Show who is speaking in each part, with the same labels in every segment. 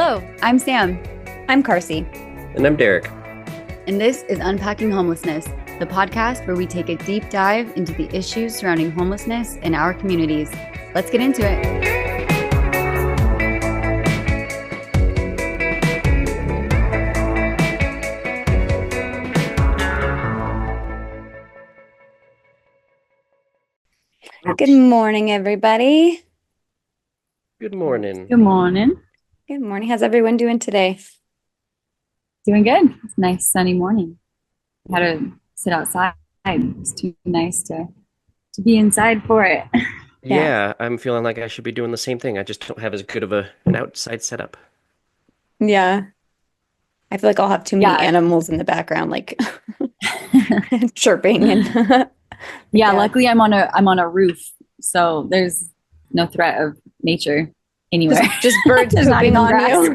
Speaker 1: Hello, I'm Sam. I'm Carsey.
Speaker 2: And I'm Derek.
Speaker 1: And this is Unpacking Homelessness, the podcast where we take a deep dive into the issues surrounding homelessness in our communities. Let's get into it. Good morning, everybody.
Speaker 2: Good morning.
Speaker 3: Good morning.
Speaker 1: Good morning. How's everyone doing today?
Speaker 3: Doing good. It's a nice sunny morning. Had to sit outside. It's too nice to be inside for it.
Speaker 2: Yeah, I'm feeling like I should be doing the same thing. I just don't have as good of an outside setup.
Speaker 1: Yeah. I feel like I'll have too many animals in the background, like chirping and
Speaker 3: yeah, luckily I'm on a roof, so there's no threat of nature anywhere.
Speaker 1: Just birds pooping on you.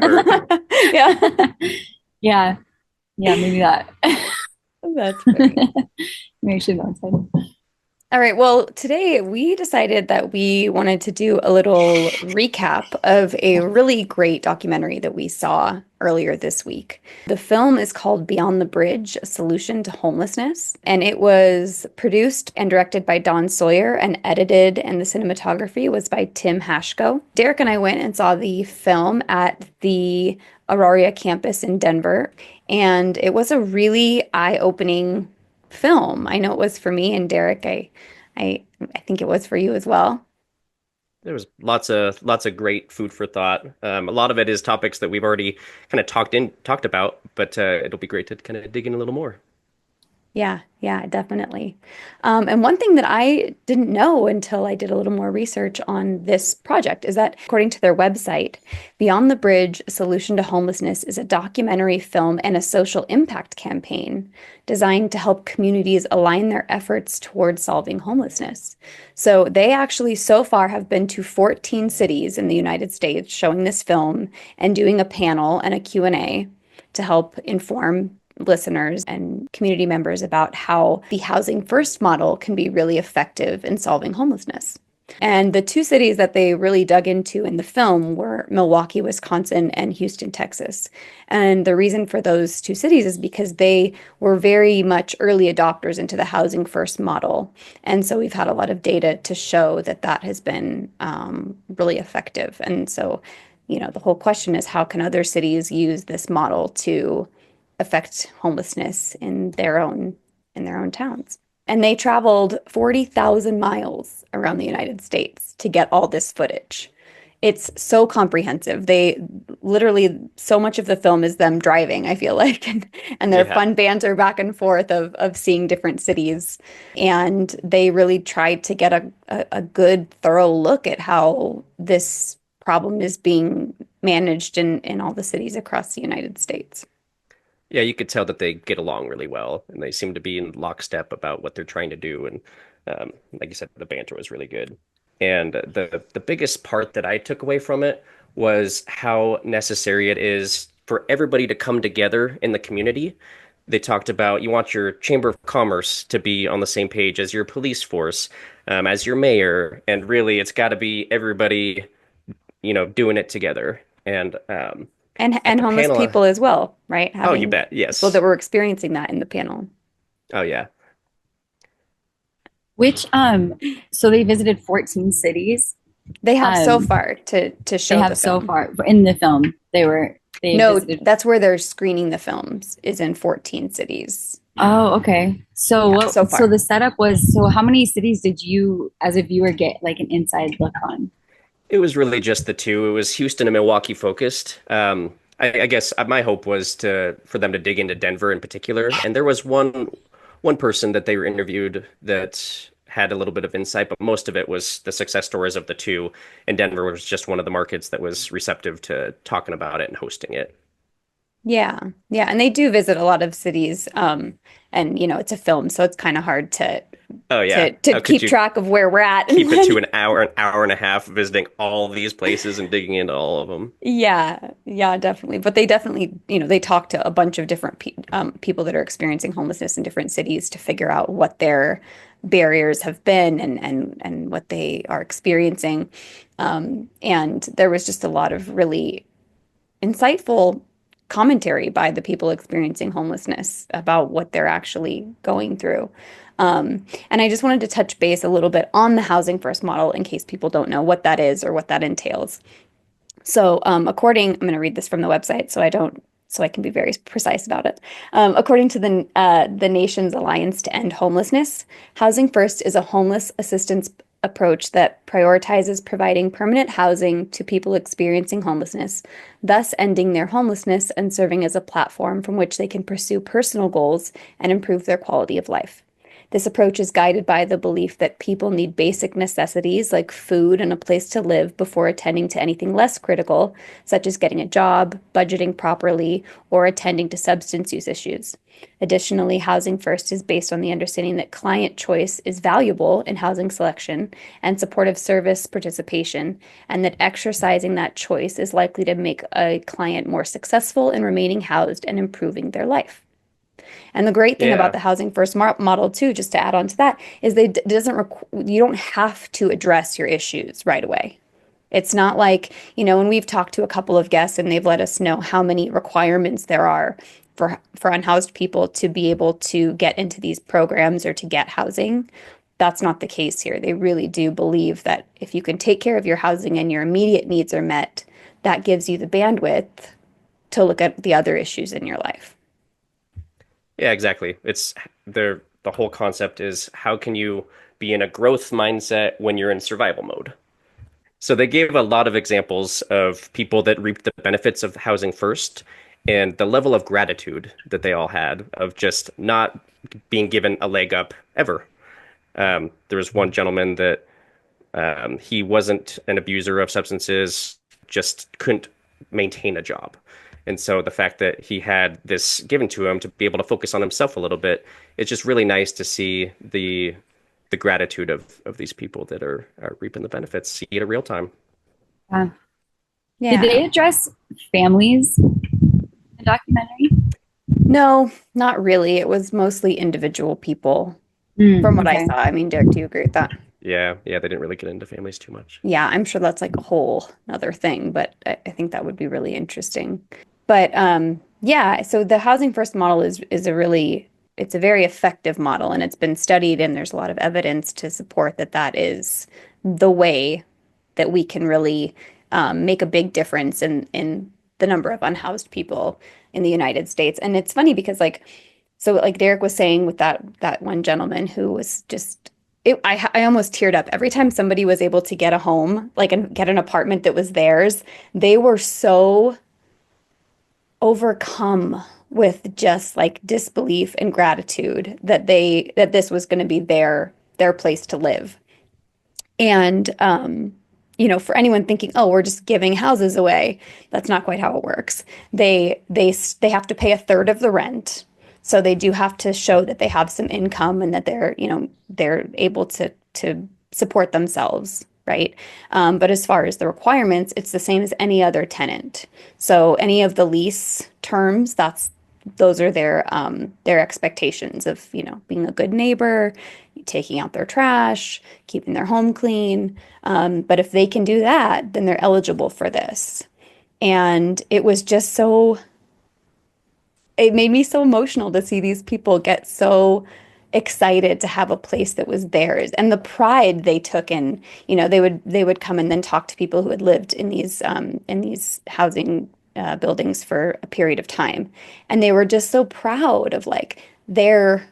Speaker 1: Yeah.
Speaker 3: Yeah, maybe that.
Speaker 1: That's funny.
Speaker 3: Maybe I should go inside.
Speaker 1: All right. Well, today we decided that we wanted to do a little recap of a really great documentary that we saw earlier this week. The film is called Beyond the Bridge, A Solution to Homelessness, and it was produced and directed by Don Sawyer and edited, and the cinematography was by Tim Hashko. Derek and I went and saw the film at the Auraria campus in Denver, and it was a really eye-opening film. I know it was for me, and Derek, I think it was for you as well.
Speaker 2: There was lots of great food for thought. A lot of it is topics that we've already kind of talked about, but it'll be great to kind of dig in a little more.
Speaker 1: Yeah, definitely. And one thing that I didn't know until I did a little more research on this project is that, according to their website, Beyond the Bridge, A Solution to Homelessness is a documentary film and a social impact campaign designed to help communities align their efforts towards solving homelessness. So they actually so far have been to 14 cities in the United States showing this film and doing a panel and a Q&A to help inform listeners and community members about how the housing first model can be really effective in solving homelessness. And the two cities that they really dug into in the film were Milwaukee, Wisconsin, and Houston, Texas. And the reason for those two cities is because they were very much early adopters into the housing first model. And so we've had a lot of data to show that that has been really effective. And so, the whole question is, how can other cities use this model to affect homelessness in their own towns? And they traveled 40,000 miles around the United States to get all this footage. It's so comprehensive. They literally, so much of the film is them driving, I feel like, and their fun banter back and forth of seeing different cities. And they really tried to get a good, thorough look at how this problem is being managed in all the cities across the United States.
Speaker 2: Yeah, you could tell that they get along really well, and they seem to be in lockstep about what they're trying to do. And like you said, the banter was really good. And the biggest part that I took away from it was how necessary it is for everybody to come together in the community. They talked about you want your Chamber of Commerce to be on the same page as your police force, as your mayor, and really it's got to be everybody, doing it together. And
Speaker 1: homeless people as well, right?
Speaker 2: Oh, you bet. Yes.
Speaker 1: People that were experiencing that in the panel.
Speaker 2: Oh, yeah.
Speaker 3: Which, so they visited 14 cities.
Speaker 1: They have so far to show.
Speaker 3: They have so far in the film. They visited.
Speaker 1: That's where they're screening the films, is in 14 cities.
Speaker 3: Oh, okay. So so the setup was, so how many cities did you, as a viewer, get like an inside look on?
Speaker 2: It was really just the two. It was Houston and Milwaukee focused. I guess my hope was for them to dig into Denver in particular. And there was one person that they were interviewed that had a little bit of insight, but most of it was the success stories of the two. And Denver was just one of the markets that was receptive to talking about it and hosting it.
Speaker 1: Yeah. And they do visit a lot of cities. And, it's a film, so it's kind of hard to keep track of where we're at.
Speaker 2: Keep it to an hour and a half visiting all these places and digging into all of them.
Speaker 1: Yeah, definitely. But they definitely, they talk to a bunch of different people that are experiencing homelessness in different cities to figure out what their barriers have been and what they are experiencing. And there was just a lot of really insightful commentary by the people experiencing homelessness about what they're actually going through. And I just wanted to touch base a little bit on the housing first model in case people don't know what that is or what that entails. So, I'm going to read this from the website so I can be very precise about it. According to the nation's Alliance to End Homelessness, Housing First is a homeless assistance approach that prioritizes providing permanent housing to people experiencing homelessness, thus ending their homelessness and serving as a platform from which they can pursue personal goals and improve their quality of life. This approach is guided by the belief that people need basic necessities like food and a place to live before attending to anything less critical, such as getting a job, budgeting properly, or attending to substance use issues. Additionally, Housing First is based on the understanding that client choice is valuable in housing selection and supportive service participation, and that exercising that choice is likely to make a client more successful in remaining housed and improving their life. And the great thing about
Speaker 2: Yeah.
Speaker 1: the housing first model too, just to add on to that, is they it doesn't you don't have to address your issues right away. It's not like, when we've talked to a couple of guests and they've let us know how many requirements there are for unhoused people to be able to get into these programs or to get housing. That's not the case here. They really do believe that if you can take care of your housing and your immediate needs are met, that gives you the bandwidth to look at the other issues in your life.
Speaker 2: Yeah, exactly. It's the whole concept is how can you be in a growth mindset when you're in survival mode? So they gave a lot of examples of people that reaped the benefits of housing first and the level of gratitude that they all had of just not being given a leg up ever. There was one gentleman that he wasn't an abuser of substances, just couldn't maintain a job. And so the fact that he had this given to him to be able to focus on himself a little bit, it's just really nice to see the gratitude of these people that are reaping the benefits, see it in real time.
Speaker 3: Yeah. Did
Speaker 1: Yeah.
Speaker 3: they address families in the documentary?
Speaker 1: No, not really. It was mostly individual people from what I
Speaker 3: Okay.
Speaker 1: saw. I mean, Derek, do you agree with that?
Speaker 2: Yeah, yeah, they didn't really get into families too much.
Speaker 1: Yeah, I'm sure that's like a whole other thing, but I think that would be really interesting. But yeah, so the housing first model is a really it's a very effective model and it's been studied and there's a lot of evidence to support that that is the way that we can really make a big difference in the number of unhoused people in the United States. And it's funny because like Derek was saying with that one gentleman who was just I almost teared up every time somebody was able to get a home, like and get an apartment that was theirs. They were so overcome with just like disbelief and gratitude that this was going to be their place to live. And for anyone thinking, oh, we're just giving houses away, that's not quite how it works. They have to pay a third of the rent. So they do have to show that they have some income and that they're able to support themselves, right? But as far as the requirements, it's the same as any other tenant. So any of the lease terms, those are their expectations of, being a good neighbor, taking out their trash, keeping their home clean. But if they can do that, then they're eligible for this. And it made me so emotional to see these people get so excited to have a place that was theirs and the pride they took in, they would come and then talk to people who had lived in these housing buildings for a period of time. And they were just so proud of like their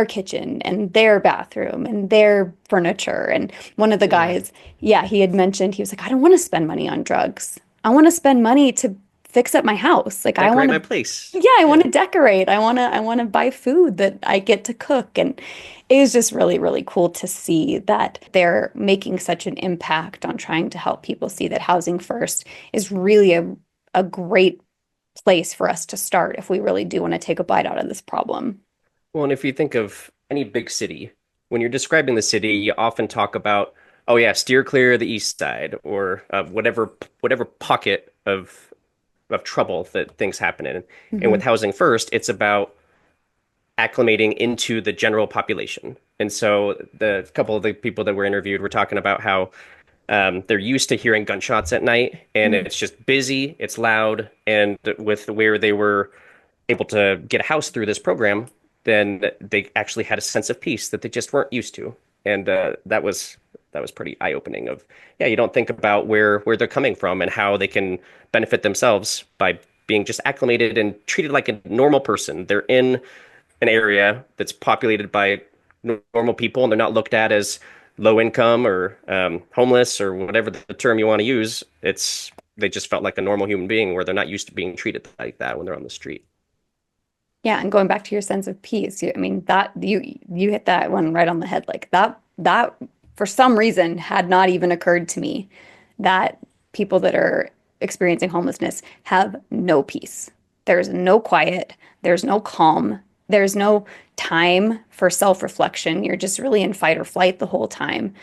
Speaker 1: kitchen and their bathroom and their furniture. And one of the
Speaker 2: Yeah.
Speaker 1: guys, yeah, he had mentioned, he was like, I don't want to spend money on drugs. I want to spend money to fix up my house. Like I
Speaker 2: Decorate
Speaker 1: want
Speaker 2: my
Speaker 1: to,
Speaker 2: place.
Speaker 1: yeah, I want
Speaker 2: Yeah.
Speaker 1: to decorate. I want to buy food that I get to cook. And it was just really, really cool to see that they're making such an impact on trying to help people see that housing first is really a great place for us to start if we really do want to take a bite out of this problem.
Speaker 2: Well, and if you think of any big city, when you're describing the city, you often talk about, oh yeah, steer clear of the east side or whatever pocket of trouble that things happen in. And
Speaker 1: Hmm.
Speaker 2: with Housing First, it's about acclimating into the general population. And so the couple of the people that were interviewed were talking about how They're used to hearing gunshots at night, and
Speaker 1: Mm.
Speaker 2: it's just busy, it's loud, and with where they were able to get a house through this program, then they actually had a sense of peace that they just weren't used to, and that was pretty eye-opening. Of yeah, you don't think about where they're coming from and how they can benefit themselves by being just acclimated and treated like a normal person. They're in an area that's populated by normal people, and they're not looked at as low income or homeless or whatever the term you want to use. It's they just felt like a normal human being where they're not used to being treated like that when they're on the street.
Speaker 1: Yeah, and going back to your sense of peace, I mean that you hit that one right on the head. Like that for some reason had not even occurred to me that people that are experiencing homelessness have no peace. There's no quiet, there's no calm, there's no time for self-reflection. You're just really in fight or flight the whole time.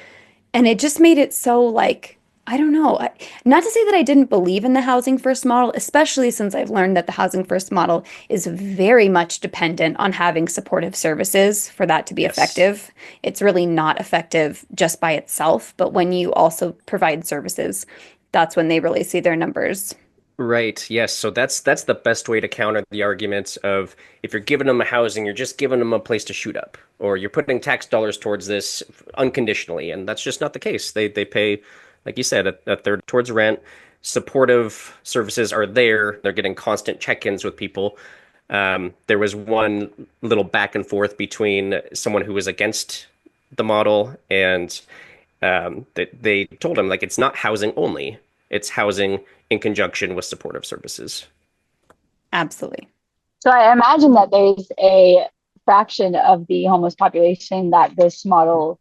Speaker 1: And it just made it so like, I don't know. Not to say that I didn't believe in the housing first model, especially since I've learned that the housing first model is very much dependent on having supportive services for that to be
Speaker 2: Yes.
Speaker 1: effective. It's really not effective just by itself, but when you also provide services, that's when they really see their numbers.
Speaker 2: Right. Yes. So that's the best way to counter the arguments of if you're giving them a housing, you're just giving them a place to shoot up, or you're putting tax dollars towards this unconditionally, and that's just not the case. They pay, like you said, a third towards rent. Supportive services are there. They're getting constant check-ins with people. There was one little back and forth between someone who was against the model and that they told him like it's not housing only, it's housing in conjunction with supportive services.
Speaker 1: Absolutely.
Speaker 4: So I imagine that there's a fraction of the homeless population that this model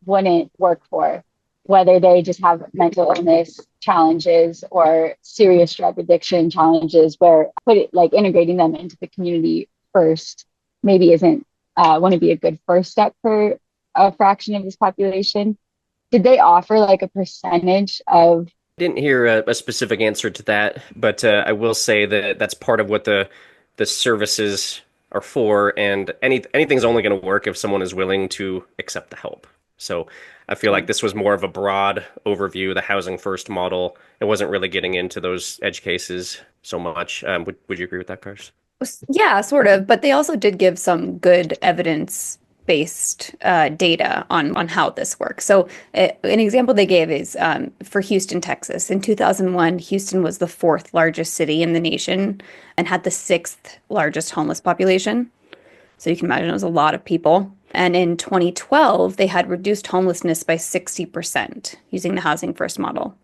Speaker 4: wouldn't work for, whether they just have mental illness challenges or serious drug addiction challenges, where put it like integrating them into the community first maybe isn't wouldn't be a good first step for a fraction of this population. Did they offer like a percentage of
Speaker 2: Didn't hear a specific answer to that, but I will say that that's part of what the services are for, and anything's only going to work if someone is willing to accept the help. So I feel like
Speaker 1: Sure.
Speaker 2: this was more of a broad overview, the housing first model. It wasn't really getting into those edge cases so much. Would you agree with that, Cars?
Speaker 1: Yeah, sort of, but they also did give some good evidence-based data on how this works. So, an example they gave is for Houston, Texas. In 2001, Houston was the fourth largest city in the nation and had the sixth largest homeless population. So you can imagine it was a lot of people. And in 2012, they had reduced homelessness by 60% using the housing first model.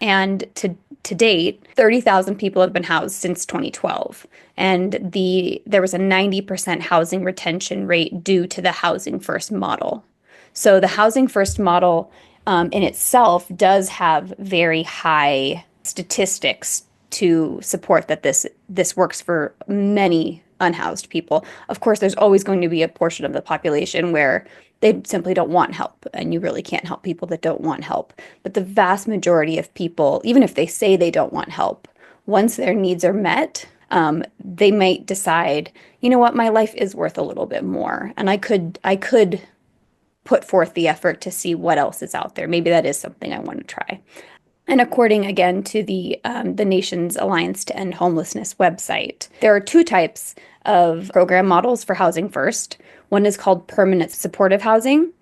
Speaker 1: And to date, 30,000 people have been housed since 2012. And there was a 90% housing retention rate due to the housing first model. So the housing first model in itself does have very high statistics to support that this works for many unhoused people. Of course, there's always going to be a portion of the population where they simply don't want help, and you really can't help people that don't want help. But the vast majority of people, even if they say they don't want help, once their needs are met, they might decide, you know what, my life is worth a little bit more, and I could put forth the effort to see what else is out there. Maybe that is something I want to try. And according again to the nation's Alliance to End Homelessness website, there are two types of program models for Housing First. One is called permanent supportive housing,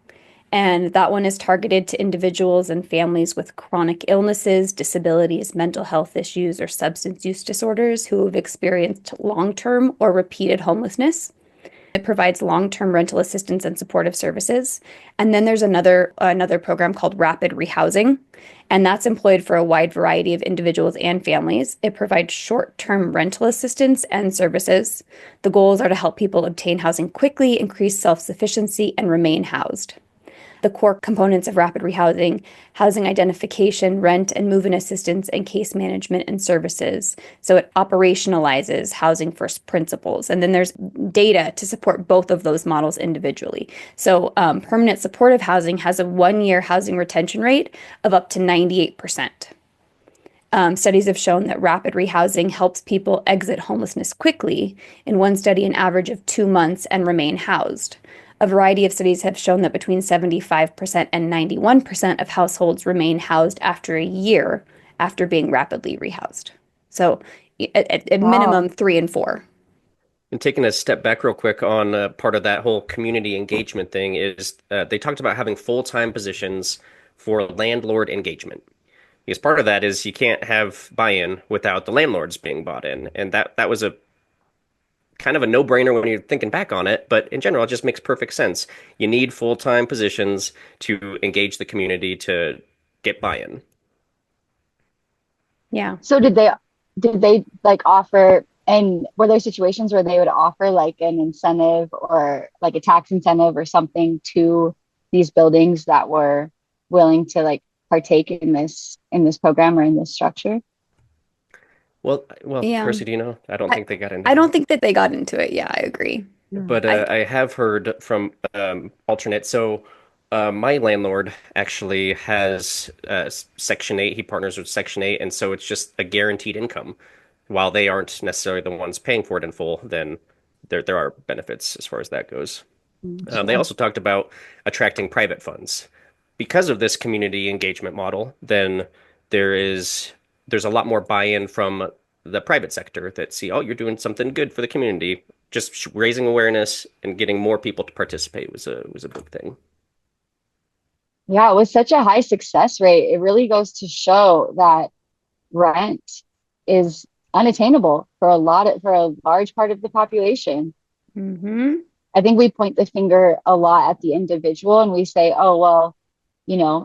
Speaker 1: and that one is targeted to individuals and families with chronic illnesses, disabilities, mental health issues, or substance use disorders who have experienced long-term or repeated homelessness. It provides long-term rental assistance and supportive services. And then there's another program called Rapid Rehousing, and that's employed for a wide variety of individuals and families. It provides short-term rental assistance and services. The goals are to help people obtain housing quickly, increase self-sufficiency, and remain housed. The core components of rapid rehousing, housing identification, rent and move-in assistance, and case management and services. So it operationalizes housing first principles. And then there's data to support both of those models individually. So permanent supportive housing has a 1-year housing retention rate of up to 98%. Studies have shown that rapid rehousing helps people exit homelessness quickly. In one study, an average of 2 months and remain housed. a variety of studies have shown that between 75% and 91% of households remain housed after a year after being rapidly rehoused. So at
Speaker 4: Wow.
Speaker 1: minimum 3 and 4.
Speaker 2: And taking a step back real quick on part of that whole community engagement thing is they talked about having full-time positions for landlord engagement. Because part of that is you can't have buy-in without the landlords being bought in. And that was a kind of a no-brainer when you're thinking back on it, but in general, it just makes perfect sense. You need full-time positions to engage the community to get buy-in.
Speaker 1: Yeah.
Speaker 4: So did they like offer, and were there situations where they would offer like an incentive or like a tax incentive or something to these buildings that were willing to like partake in this program or in this structure?
Speaker 2: Well,
Speaker 1: Yeah.
Speaker 2: Percy, do you know? I don't
Speaker 1: I,
Speaker 2: think they got into
Speaker 1: I don't
Speaker 2: that.
Speaker 1: think that they got into it. Yeah, I agree.
Speaker 2: But
Speaker 1: I
Speaker 2: I have heard from alternate. So my landlord actually has Section 8. He partners with Section 8, and so it's just a guaranteed income. While they aren't necessarily the ones paying for it in full, then there are benefits as far as that goes. They
Speaker 4: Sure.
Speaker 2: also talked about attracting private funds. Because of this community engagement model, then there is there's a lot more buy-in from the private sector that see, oh, you're doing something good for the community. Just raising awareness and getting more people to participate was a big thing.
Speaker 4: Yeah, it was such a high success rate. It really goes to show that rent is unattainable for for a large part of the population.
Speaker 1: hmm
Speaker 4: I think we point the finger a lot at the individual and we say, oh, well,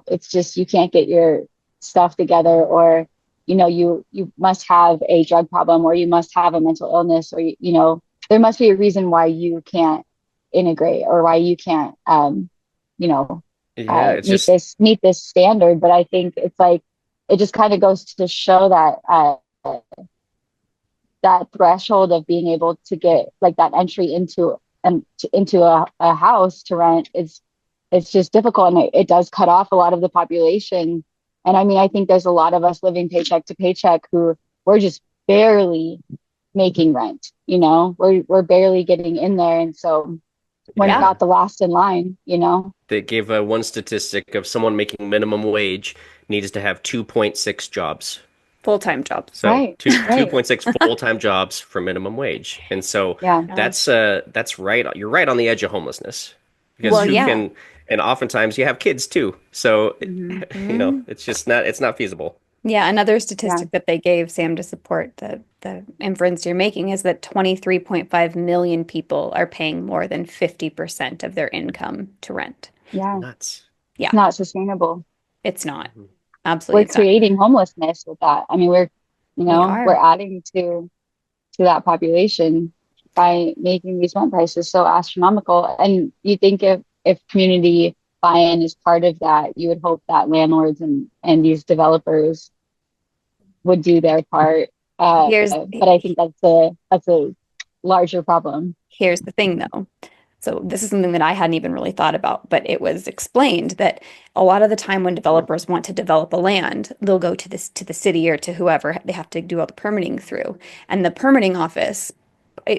Speaker 4: it's just you can't get your stuff together, or, you must have a drug problem, or you must have a mental illness, or, there must be a reason why you can't integrate, or why you can't, you know,
Speaker 2: Yeah, it's
Speaker 4: meet
Speaker 2: just
Speaker 4: this standard. But I think it's like, it just kind of goes to show that, that threshold of being able to get like that entry into a house to rent is, it's just difficult, and it does cut off a lot of the population. And I mean, I think there's a lot of us living paycheck to paycheck who we're just barely making rent, we're barely getting in there, and so we're
Speaker 1: Yeah.
Speaker 2: yeah.
Speaker 4: not the last in line.
Speaker 2: They gave one statistic of someone making minimum wage needs to have 2.6 jobs.
Speaker 1: Full-time jobs.
Speaker 2: So
Speaker 4: Right,
Speaker 2: two
Speaker 4: right.
Speaker 2: 2.6 full-time jobs for minimum wage. And so
Speaker 4: Yeah.
Speaker 1: Yeah.
Speaker 2: that's right. You're right on the edge of homelessness because
Speaker 1: Well,
Speaker 2: who
Speaker 1: yeah.
Speaker 2: can, and oftentimes you have kids too. So
Speaker 1: hmm
Speaker 2: it's just not feasible.
Speaker 1: Yeah, another
Speaker 4: Yeah.
Speaker 1: statistic that they gave, Sam, to support the inference you're making is that 23.5 million people are paying more than 50% of their income to rent.
Speaker 4: Yeah.
Speaker 2: Nuts.
Speaker 4: It's
Speaker 1: Yeah,
Speaker 4: not sustainable.
Speaker 1: it's not.
Speaker 2: Mhm.
Speaker 1: Absolutely,
Speaker 4: We're
Speaker 1: it's not.
Speaker 4: creating homelessness with that. I mean,
Speaker 1: We
Speaker 4: we're
Speaker 1: are.
Speaker 4: adding to that population by making these rent prices so astronomical. And you think if community buy-in is part of that, you would hope that landlords and these developers would do their part.
Speaker 1: Here's
Speaker 4: But I think that's a larger problem.
Speaker 1: here's the thing though. So this is something that I hadn't even really thought about, but it was explained that a lot of the time when developers want to develop a land, they'll go to the city or to whoever they have to do all the permitting through. And the permitting office,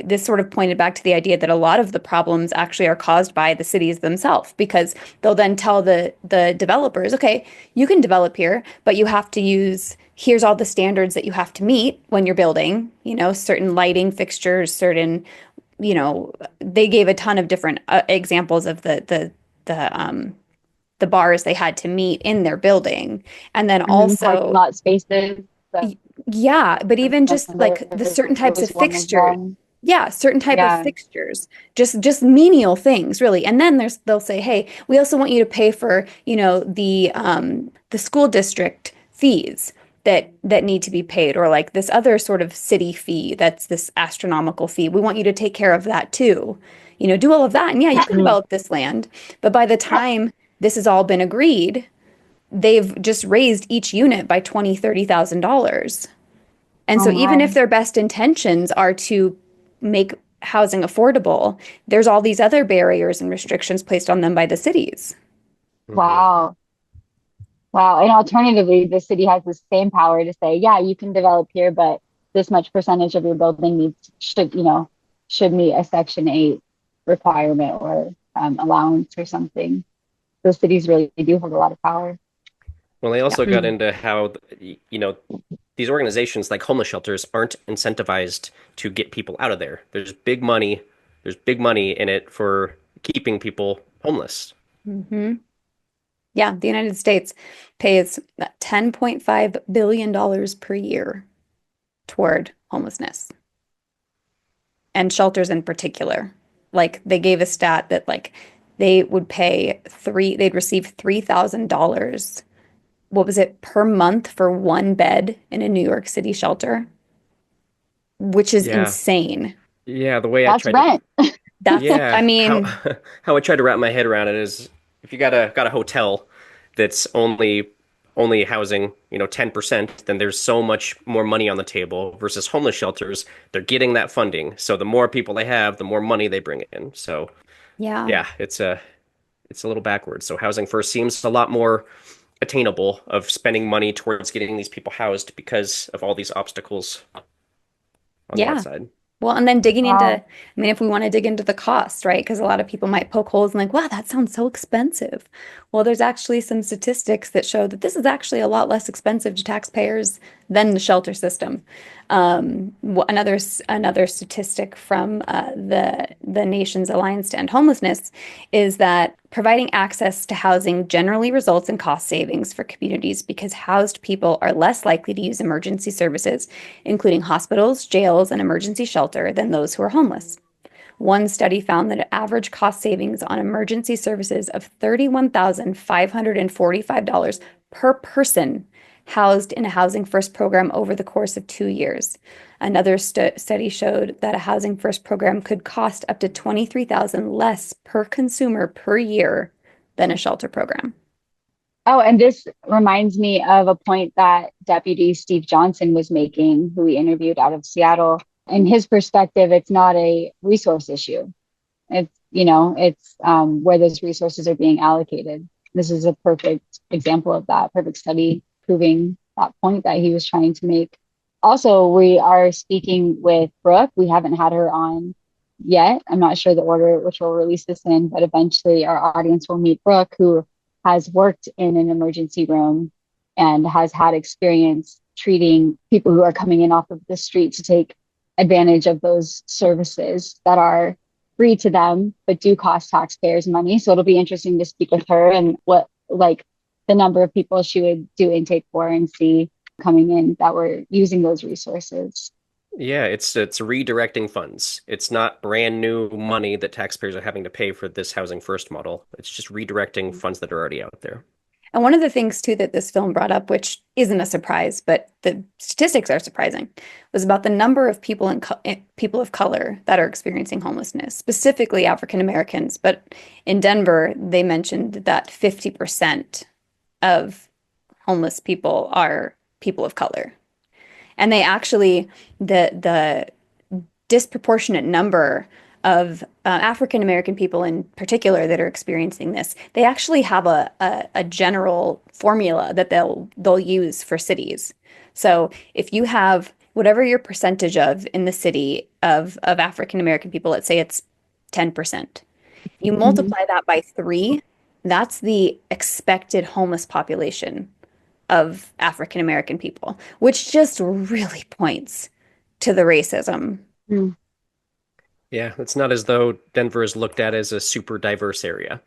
Speaker 1: this sort of pointed back to the idea that a lot of the problems actually are caused by the cities themselves, because they'll then tell the developers, okay, you can develop here, but you have to use, here's all the standards that you have to meet when you're building, certain lighting fixtures, certain, they gave a ton of different examples of the bars they had to meet in their building. And then
Speaker 4: Parking
Speaker 1: also,
Speaker 4: lot spaces. I
Speaker 1: yeah, but even just like the
Speaker 4: remember
Speaker 1: certain types of
Speaker 4: was one of
Speaker 1: fixtures.
Speaker 4: them.
Speaker 1: Yeah, certain type of
Speaker 4: Yeah.
Speaker 1: fixtures. Just menial things, really. And then they'll say, "Hey, we also want you to pay for, the school district fees that need to be paid, or like this other sort of city fee that's this astronomical fee. We want you to take care of that too. Do all of that. And yeah, you can develop this land, but by the time this has all been agreed, they've just raised each unit by $20,000, $30,000. And
Speaker 4: Oh
Speaker 1: so even
Speaker 4: my.
Speaker 1: if their best intentions are to make housing affordable, there's all these other barriers and restrictions placed on them by the cities.
Speaker 2: Hmm.
Speaker 4: Wow. Wow. And alternatively, the city has the same power to say, yeah, you can develop here, but this much percentage of your building should meet a Section 8 requirement, or allowance or something. Those cities really do hold a lot of power.
Speaker 2: Well, they
Speaker 1: Yeah.
Speaker 2: also got into how, these organizations like homeless shelters aren't incentivized to get people out of there. There's big money in it for keeping people homeless.
Speaker 1: Hmm. Yeah, the United States pays $10.5 billion per year toward homelessness and shelters in particular. Like they gave a stat that like they'd receive $3,000. What was it per month for one bed in a New York City shelter, which is
Speaker 2: Yeah.
Speaker 1: insane.
Speaker 2: Yeah, the way I
Speaker 4: That's
Speaker 2: tried to
Speaker 4: rent.
Speaker 2: Yeah,
Speaker 1: I
Speaker 2: how
Speaker 1: mean,
Speaker 2: how I tried to wrap my head around it is if you got a hotel that's only housing, 10%, then there's so much more money on the table versus homeless shelters. They're getting that funding. So the more people they have, the more money they bring in. So
Speaker 1: yeah.
Speaker 2: yeah, it's a little backwards. So housing first seems a lot more attainable of spending money towards getting these people housed because of all these obstacles on the
Speaker 1: Yeah.
Speaker 2: outside.
Speaker 1: Well, and then digging into, I
Speaker 4: Wow.
Speaker 1: mean, if we want to dig into the cost, right? Because a lot of people might poke holes and like, wow, that sounds so expensive. Well, there's actually some statistics that show that this is actually a lot less expensive to taxpayers than the shelter system. Another statistic from the nation's Alliance to End Homelessness is that providing access to housing generally results in cost savings for communities because housed people are less likely to use emergency services, including hospitals, jails, and emergency shelter, than those who are homeless. One study found that an average cost savings on emergency services of $31,545 per person housed in a Housing First program over the course of 2 years. Another study showed that a Housing First program could cost up to 23,000 less per consumer per year than a shelter program.
Speaker 4: Oh, and this reminds me of a point that Deputy Steve Johnson was making, who we interviewed out of Seattle. In his perspective, it's not a resource issue. It's where those resources are being allocated. This is a perfect example of that, perfect study proving that point that he was trying to make. Also, we are speaking with Brooke. We haven't had her on yet. I'm not sure the order which we'll release this in, but eventually our audience will meet Brooke, who has worked in an emergency room and has had experience treating people who are coming in off of the street to take advantage of those services that are free to them, but do cost taxpayers money. So it'll be interesting to speak with her and what, like, the number of people she would do intake for and see coming in that were using those resources.
Speaker 2: Yeah, it's redirecting funds. It's not brand new money that taxpayers are having to pay for this housing first model. It's just redirecting funds that are already out there.
Speaker 1: And one of the things too that this film brought up, which isn't a surprise, but the statistics are surprising, was about the number of people of color that are experiencing homelessness, specifically African Americans. But in Denver, they mentioned that 50% of homeless people are people of color. And they actually the disproportionate number of African American people in particular that are experiencing this, they actually have a general formula that they'll use for cities. So if you have whatever your percentage of in the city of African American people, let's say it's 10%, you
Speaker 4: Mhm.
Speaker 1: multiply that by three, that's the expected homeless population of African American people, which just really points to the racism.
Speaker 4: Mm.
Speaker 2: Yeah, it's not as though Denver is looked at as a super diverse area.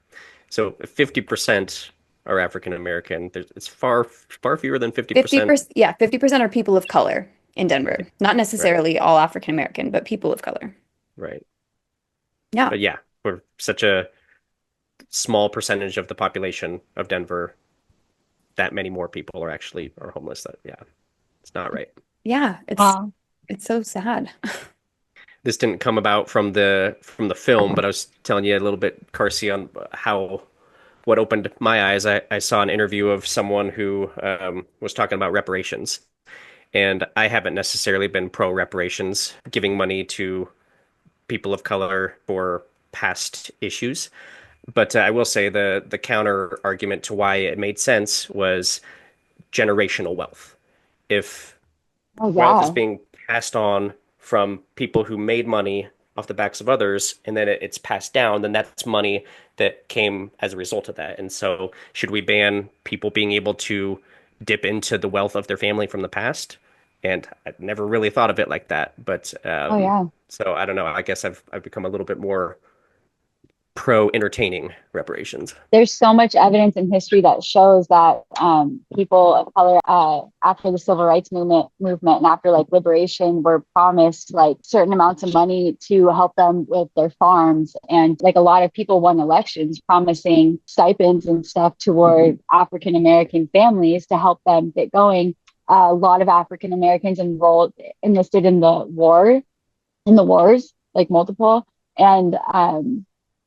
Speaker 2: So if 50% are African American, it's far fewer than 50%.
Speaker 1: 50%, yeah, 50% are people of color in Denver.
Speaker 2: Right,
Speaker 1: Not
Speaker 2: right,
Speaker 1: necessarily all African American, but people of color.
Speaker 2: right.
Speaker 1: Yeah.
Speaker 2: But yeah, we're such a small percentage of the population of Denver, that many more people are homeless. That yeah, it's not right.
Speaker 1: Yeah,
Speaker 4: Wow.
Speaker 1: it's so sad.
Speaker 2: This didn't come about from the film, but I was telling you a little bit, Carsey, on how what opened my eyes. I saw an interview of someone who was talking about reparations, and I haven't necessarily been pro reparations, giving money to people of color for past issues. But I will say the counter argument to why it made sense was generational wealth. If
Speaker 4: Oh,
Speaker 2: wealth is
Speaker 4: yeah.
Speaker 2: being passed on from people who made money off the backs of others, and then it's passed down, then that's money that came as a result of that. And so, should we ban people being able to dip into the wealth of their family from the past? And I've never really thought of it like that. But
Speaker 4: Oh yeah.
Speaker 2: so I don't know. I guess I've become a little bit more pro entertaining reparations.
Speaker 4: There's so much evidence in history that shows that people of color after the civil rights movement and after like liberation were promised like certain amounts of money to help them with their farms, and like a lot of people won elections promising stipends and stuff toward African American families to help them get going. A lot of African Americans enlisted in the wars, like multiple, and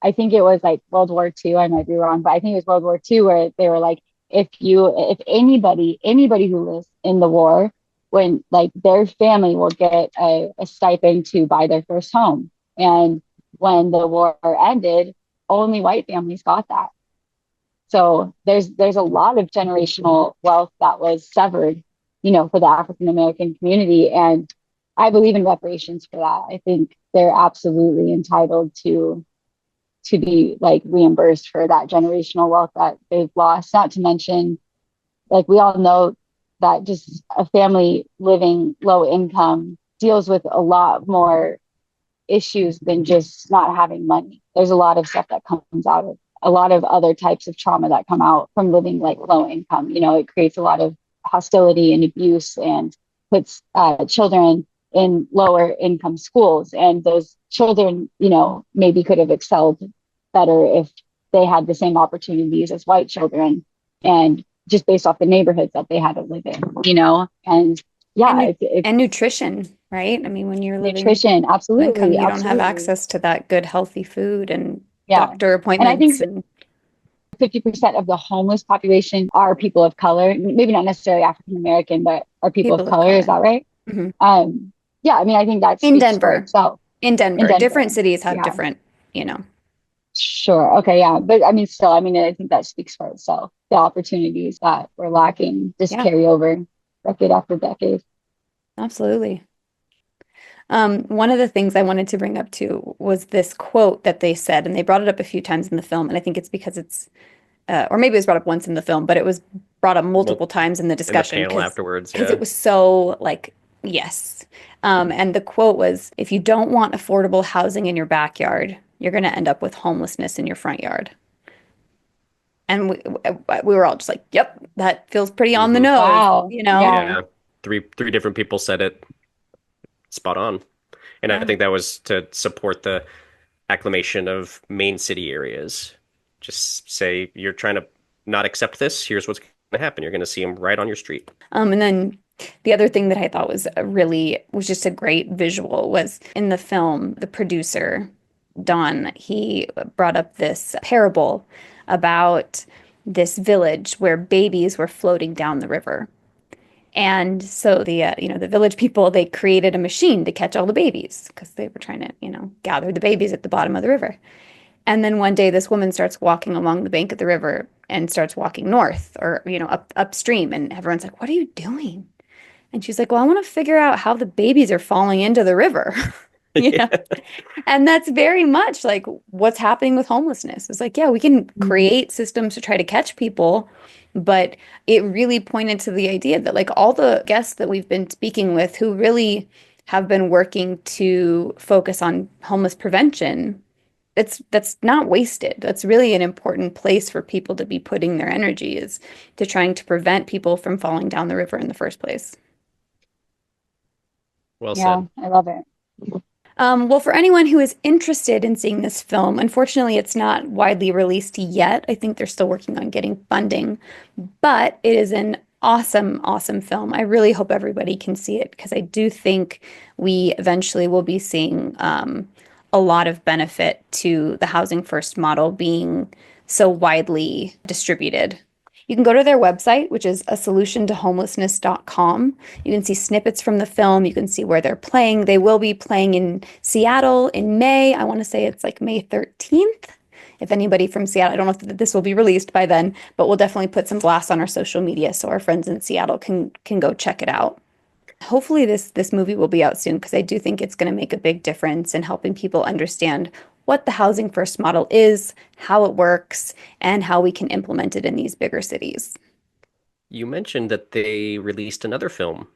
Speaker 4: I think it was like World War II. I might be wrong, but I think it was World War II where they were like, if anybody who lives in the war, when like their family will get a stipend to buy their first home. And when the war ended, only white families got that. So there's a lot of generational wealth that was severed, for the African American community. And I believe in reparations for that. I think they're absolutely entitled to be like reimbursed for that generational wealth that they've lost. Not to mention, like we all know that just a family living low income deals with a lot more issues than just not having money. There's a lot of stuff that comes out of a lot of other types of trauma that come out from living like low income. It creates a lot of hostility and abuse and puts children in lower income schools. And those children, maybe could have excelled better if they had the same opportunities as white children, and just based off the neighborhoods that they had to live in, and yeah,
Speaker 1: and nutrition, right? I mean, when you're living
Speaker 4: nutrition,
Speaker 1: low income,
Speaker 4: absolutely,
Speaker 1: you don't have access to that good, healthy food and
Speaker 4: yeah,
Speaker 1: doctor
Speaker 4: and I
Speaker 1: appointments.
Speaker 4: think 50% of the homeless population are people of color, maybe not necessarily African American, but are people of color. Is that right?
Speaker 1: Mm-hmm.
Speaker 4: Yeah, I mean, I think that
Speaker 1: in
Speaker 4: speaks for
Speaker 1: Denver.
Speaker 4: itself.
Speaker 1: In Denver, different cities have different,
Speaker 4: Sure. Okay. Yeah. But I mean, still, I think that speaks for itself. The opportunities that we're lacking just carry over decade after decade.
Speaker 1: Absolutely. One of the things I wanted to bring up too was this quote that they said, and they brought it up a few times in the film, and I think it's because it's, or maybe it was brought up once in the film, but it was brought up multiple times in the discussion.
Speaker 2: In the panel afterwards,
Speaker 1: because it was so like, yes. And the quote was, if you don't want affordable housing in your backyard, you're going to end up with homelessness in your front yard. And we were all just like, yep, that feels pretty on the nose.
Speaker 4: Wow.
Speaker 2: Yeah. Three different people said it spot on. And I think that was to support the acclamation of main city areas. Just say, you're trying to not accept this, here's what's going to happen. You're going to see them right on your street.
Speaker 1: And then the other thing that I thought was just a great visual was in the film, the producer, Don, he brought up this parable about this village where babies were floating down the river. And so the village people, they created a machine to catch all the babies because they were trying to, gather the babies at the bottom of the river. And then one day this woman starts walking along the bank of the river and starts walking north or, upstream. And everyone's like, what are you doing? And she's like, well, I want to figure out how the babies are falling into the river. And that's very much like what's happening with homelessness. It's like, yeah, we can create systems to try to catch people, but it really pointed to the idea that like all the guests that we've been speaking with who really have been working to focus on homeless prevention, that's not wasted. That's really an important place for people to be putting their energy, is to trying to prevent people from falling down the river in the first place.
Speaker 2: Well said.
Speaker 4: Yeah, I love it.
Speaker 1: Well, for anyone who is interested in seeing this film, unfortunately, it's not widely released yet. I think they're still working on getting funding, but it is an awesome, awesome film. I really hope everybody can see it because I do think we eventually will be seeing a lot of benefit to the housing first model being so widely distributed. You can go to their website, which is asolutiontohomelessness.com. You can see snippets from the film. You can see where they're playing. They will be playing in Seattle in May. I want to say it's like May 13th. If anybody from Seattle, I don't know if this will be released by then, but we'll definitely put some blasts on our social media so our friends in Seattle can go check it out. Hopefully this movie will be out soon because I do think it's going to make a big difference in helping people understand what the housing first model is, how it works, and how we can implement it in these bigger cities.
Speaker 2: You mentioned that they released another film,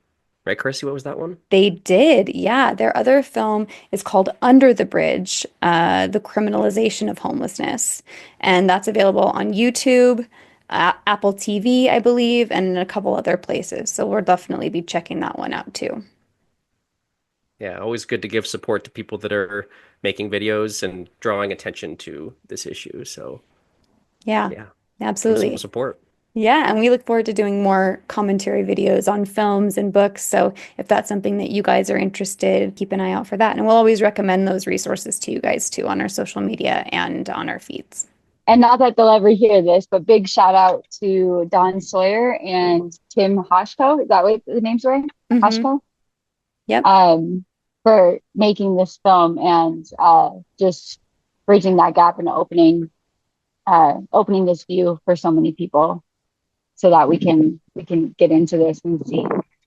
Speaker 2: right, Chrissy? What was that one?
Speaker 1: They did, yeah. Their other film is called Under the Bridge, The Criminalization of Homelessness. And that's available on YouTube, Apple TV, I believe, and a couple other places. So we'll definitely be checking that one out too.
Speaker 2: Yeah, always good to give support to people that are making videos and drawing attention to this issue. So,
Speaker 1: Yeah,
Speaker 2: yeah, come
Speaker 1: absolutely.
Speaker 2: support.
Speaker 1: Yeah, and we look forward to doing more commentary videos on films and books. So if that's something that you guys are interested, keep an eye out for that. And we'll always recommend those resources to you guys too on our social media and on our feeds.
Speaker 4: And not that they'll ever hear this, but big shout out to Don Sawyer and Tim Hashko. Is that what the names were? Hashko?
Speaker 1: Yep.
Speaker 4: For making this film and just bridging that gap and opening this view for so many people, so that we can get into this and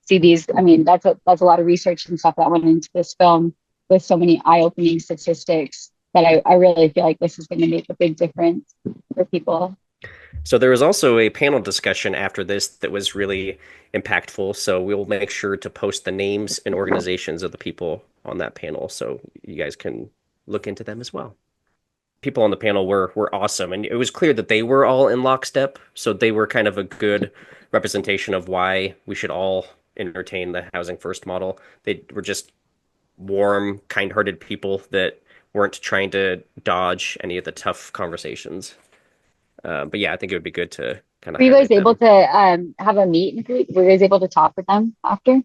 Speaker 4: see these. I mean, that's a lot of research and stuff that went into this film with so many eye-opening statistics that I really feel like this is going to make a big difference for people.
Speaker 2: So there was also a panel discussion after this that was really impactful. So we'll make sure to post the names and organizations of the people on that panel so you guys can look into them as well. People on the panel were awesome, and it was clear that they were all in lockstep. So they were kind of a good representation of why we should all entertain the housing first model. They were just warm, kind-hearted people that weren't trying to dodge any of the tough conversations. But yeah, I think it would be good to kind of.
Speaker 4: Were you guys able to have a meet and greet? Were you guys able to talk with them after?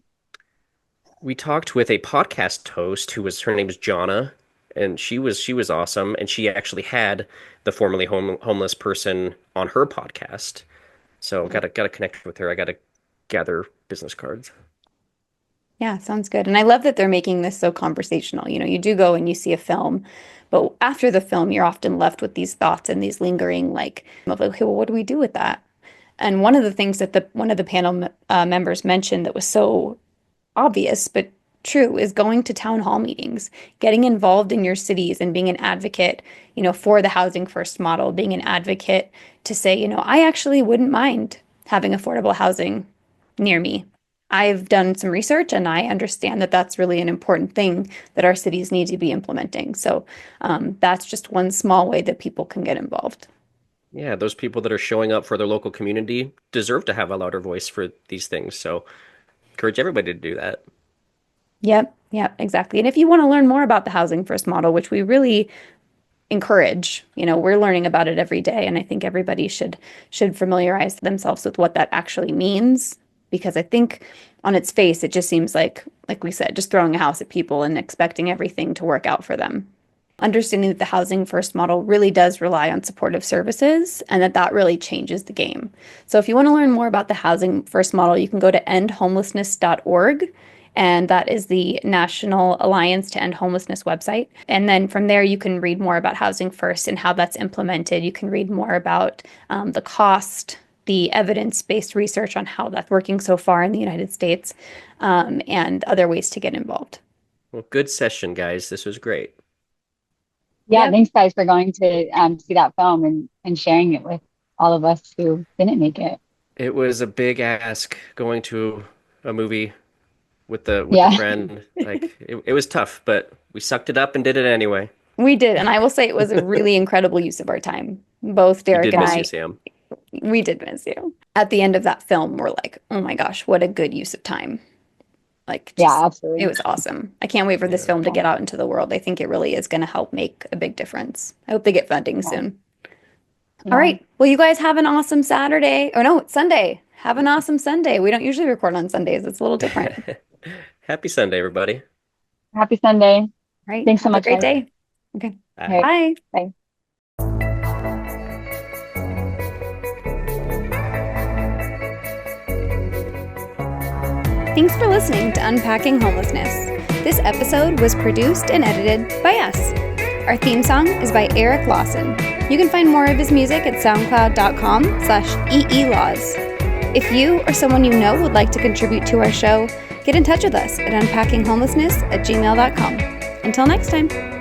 Speaker 2: We talked with a podcast host her name is Jonna, and she was awesome, and she actually had the formerly homeless person on her podcast. So gotta connect with her. I gotta gather business cards.
Speaker 1: Yeah, sounds good. And I love that they're making this so conversational. You know, you do go and you see a film, but after the film, you're often left with these thoughts and these lingering, like, okay, well, what do we do with that? And one of the things that one of the panel members mentioned that was so obvious but true is going to town hall meetings, getting involved in your cities and being an advocate, for the housing first model, being an advocate to say, I actually wouldn't mind having affordable housing near me. I've done some research and I understand that that's really an important thing that our cities need to be implementing. So that's just one small way that people can get involved.
Speaker 2: Yeah, those people that are showing up for their local community deserve to have a louder voice for these things. So encourage everybody to do that.
Speaker 1: Yep, exactly. And if you want to learn more about the housing first model, which we really encourage, we're learning about it every day. And I think everybody should familiarize themselves with what that actually means. Because I think on its face, it just seems like we said, just throwing a house at people and expecting everything to work out for them. Understanding that the housing first model really does rely on supportive services and that really changes the game. So if you want to learn more about the housing first model, you can go to endhomelessness.org. And that is the National Alliance to End Homelessness website. And then from there, you can read more about Housing First and how that's implemented. You can read more about the cost, the evidence-based research on how that's working so far in the United States, and other ways to get involved.
Speaker 2: Well, good session, guys. This was great.
Speaker 4: Yeah, thanks guys for going to see that film and sharing it with all of us who didn't make it.
Speaker 2: It was a big ask going to a movie with the friend. Like it was tough, but we sucked it up and did it anyway.
Speaker 1: We did, and I will say it was a really incredible use of our time. Both Derek and I.
Speaker 2: You, Sam.
Speaker 1: We did miss you. At the end of that film, we're like, oh my gosh, what a good use of time.
Speaker 4: Yeah, absolutely.
Speaker 1: It was awesome. I can't wait for this film to get out into the world. I think it really is going to help make a big difference. I hope they get funding soon. Yeah. All right. Well, you guys have an awesome Saturday. Oh, no, it's Sunday. Have an awesome Sunday. We don't usually record on Sundays. It's a little different.
Speaker 2: Happy Sunday, everybody.
Speaker 4: Happy Sunday. All
Speaker 1: right.
Speaker 4: Thanks so much.
Speaker 1: Have a great day. Okay.
Speaker 4: Bye. Bye.
Speaker 1: Thanks for listening to Unpacking Homelessness. This episode was produced and edited by us. Our theme song is by Eric Lawson. You can find more of his music at soundcloud.com/eelaws. If you or someone you know would like to contribute to our show, get in touch with us at unpackinghomelessness@gmail.com. Until next time.